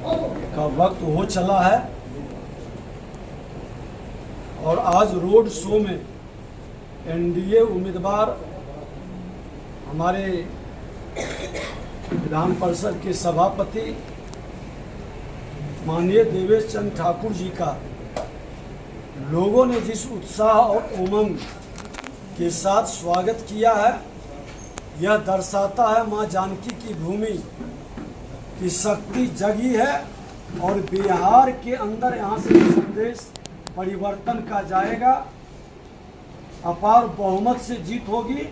का वक्त हो चला है और आज रोड शो में एनडीए उम्मीदवार हमारे विधान परिषद के सभापति माननीय देवेश चंद्र ठाकुर जी का लोगों ने जिस उत्साह और उमंग के साथ स्वागत किया है, यह दर्शाता है मां जानकी की भूमि की शक्ति जगी है और बिहार के अंदर यहाँ से संदेश परिवर्तन का जाएगा। अपार बहुमत से जीत होगी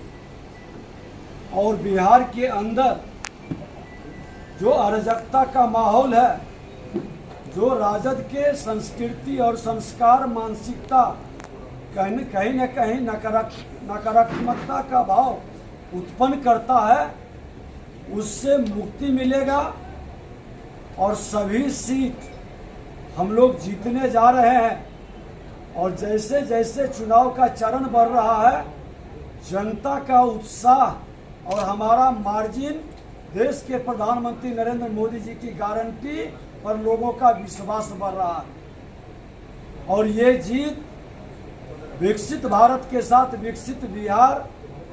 और बिहार के अंदर जो अराजकता का माहौल है, जो राजद के संस्कृति और संस्कार मानसिकता कहीं न कहीं नकारात्मकता का भाव उत्पन्न करता है, उससे मुक्ति मिलेगा और सभी सीट हम लोग जीतने जा रहे हैं। और जैसे जैसे चुनाव का चरण बढ़ रहा है, जनता का उत्साह और हमारा मार्जिन देश के प्रधानमंत्री नरेंद्र मोदी जी की गारंटी पर लोगों का विश्वास बढ़ रहा है और ये जीत विकसित भारत के साथ विकसित बिहार,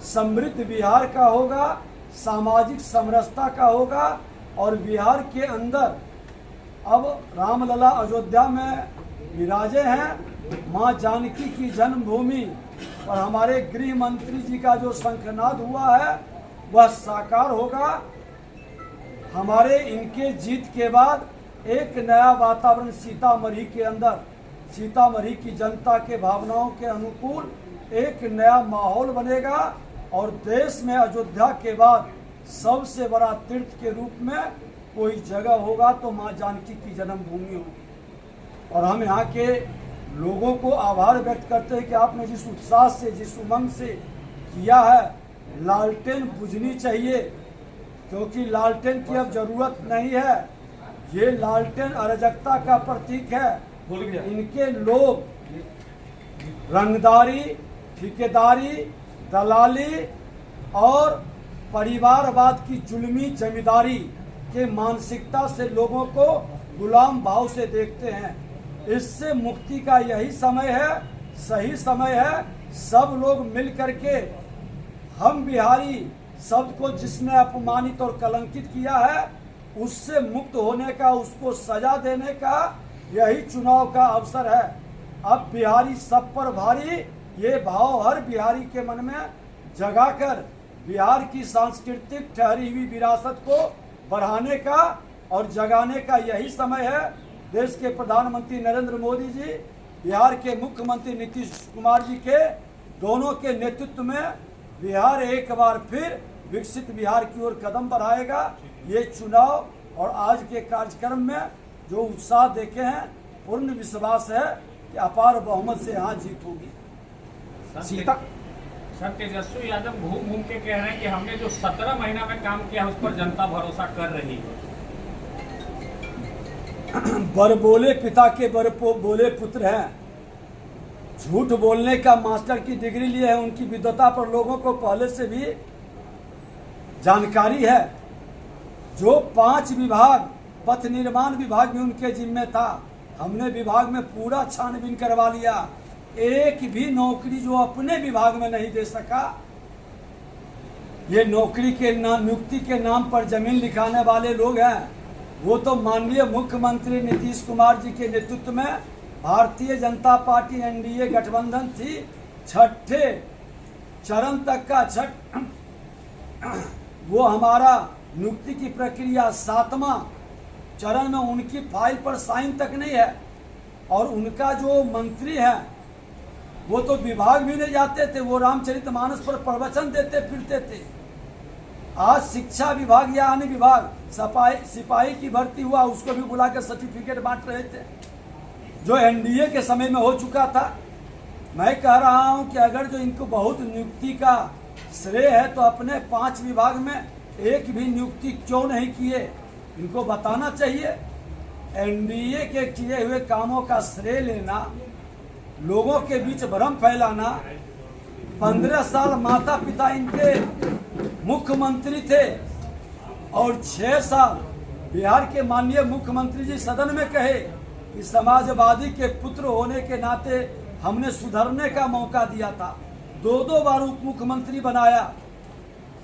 समृद्ध बिहार का होगा, सामाजिक समरसता का होगा और बिहार के अंदर अब रामलला अयोध्या में विराजे हैं। मां जानकी की जन्मभूमि और हमारे गृह मंत्री जी का जो शंखनाद हुआ है वह साकार होगा। हमारे इनके जीत के बाद एक नया वातावरण सीतामढ़ी के अंदर, सीतामढ़ी की जनता के भावनाओं के अनुकूल एक नया माहौल बनेगा और देश में अयोध्या के बाद सबसे बड़ा तीर्थ के रूप में कोई जगह होगा तो मां जानकी की जन्मभूमि होगी। और हम यहाँ के लोगों को आभार व्यक्त करते हैं कि आपने जिस उत्साह से, जिस उमंग से किया है, लालटेन बुझनी चाहिए क्योंकि लालटेन की अब जरूरत नहीं है। ये लालटेन अराजकता का प्रतीक है। इनके लोग रंगदारी, ठेकेदारी, दलाली और परिवारवाद की जुल्मी जमींदारी के मानसिकता से लोगों को गुलाम भाव से देखते हैं। इससे मुक्ति का यही समय है, सही समय है। सब लोग मिल करके हम बिहारी शब्द को जिसने अपमानित और कलंकित किया है उससे मुक्त होने का, उसको सजा देने का यही चुनाव का अवसर है। अब बिहारी सब पर भारी, ये भाव हर बिहारी के मन में जगाकर बिहार की सांस्कृतिक ठहरी हुई विरासत को बढ़ाने का और जगाने का यही समय है। देश के प्रधानमंत्री नरेंद्र मोदी जी, बिहार के मुख्यमंत्री नीतीश कुमार जी के दोनों के नेतृत्व में बिहार एक बार फिर विकसित बिहार की ओर कदम बढ़ाएगा। ये चुनाव और आज के कार्यक्रम में जो उत्साह देखे हैं, पूर्ण विश्वास है कि अपार बहुमत से यहाँ जीत होगी। सर, तेजस्वी यादव घूम घूम के कह रहे हैं कि हमने जो 17 महीना में काम किया उस पर जनता भरोसा कर रही है। बर बोले पिता के बर बोले पुत्र हैं। झूठ बोलने का मास्टर की डिग्री लिए है, उनकी विद्वता पर लोगों को पहले से भी जानकारी है। जो 5 विभाग, पथ निर्माण विभाग भी उनके जिम्मे था, हमने विभाग में पूरा छानबीन करवा लिया। एक भी नौकरी जो अपने विभाग में नहीं दे सका, ये नौकरी के नियुक्ति के नाम पर जमीन लिखाने वाले लोग हैं। वो तो माननीय मुख्यमंत्री नीतीश कुमार जी के नेतृत्व में भारतीय जनता पार्टी एनडीए गठबंधन थी। छठे चरण तक का वो हमारा नियुक्ति की प्रक्रिया 7वां चरण में उनकी फाइल पर साइन तक नहीं है और उनका जो मंत्री है वो तो विभाग भी नहीं जाते थे, वो रामचरितमानस पर प्रवचन देते फिरते थे। आज शिक्षा विभाग या अन्य विभाग सिपाही की भर्ती हुआ, उसको भी बुलाकर सर्टिफिकेट बांट रहे थे, जो एनडीए के समय में हो चुका था। मैं कह रहा हूं कि अगर जो इनको बहुत नियुक्ति का श्रेय है तो अपने 5 विभाग में एक भी नियुक्ति क्यों नहीं किए, इनको बताना चाहिए। एनडीए के किए हुए कामों का श्रेय लेना, लोगों के बीच भ्रम फैलाना। 15 साल माता पिता इनके मुख्यमंत्री थे और 6 साल बिहार के माननीय मुख्यमंत्री जी सदन में कहे कि समाजवादी के पुत्र होने के नाते हमने सुधरने का मौका दिया था, 2 बार उप मुख्यमंत्री बनाया,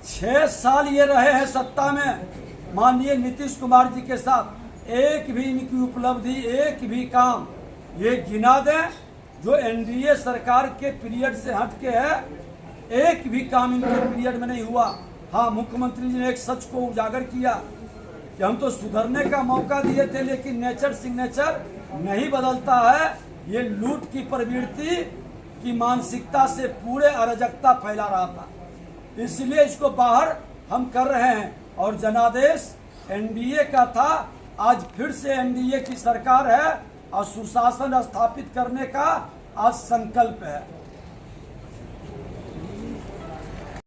6 साल ये रहे हैं सत्ता में माननीय नीतीश कुमार जी के साथ, एक भी इनकी उपलब्धि, एक भी काम ये गिना दें जो एनडीए सरकार के पीरियड से हट के है, एक भी काम इनके पीरियड में नहीं हुआ। हाँ, मुख्यमंत्री जी ने एक सच को उजागर किया कि हम तो सुधरने का मौका दिए थे, लेकिन नेचर सिग्नेचर नहीं बदलता है। ये लूट की प्रवृत्ति की मानसिकता से पूरे अराजकता फैला रहा था, इसलिए इसको बाहर हम कर रहे हैं। और जनादेश एनडीए का था, आज फिर से एनडीए की सरकार है और सुशासन स्थापित करने का आज संकल्प है।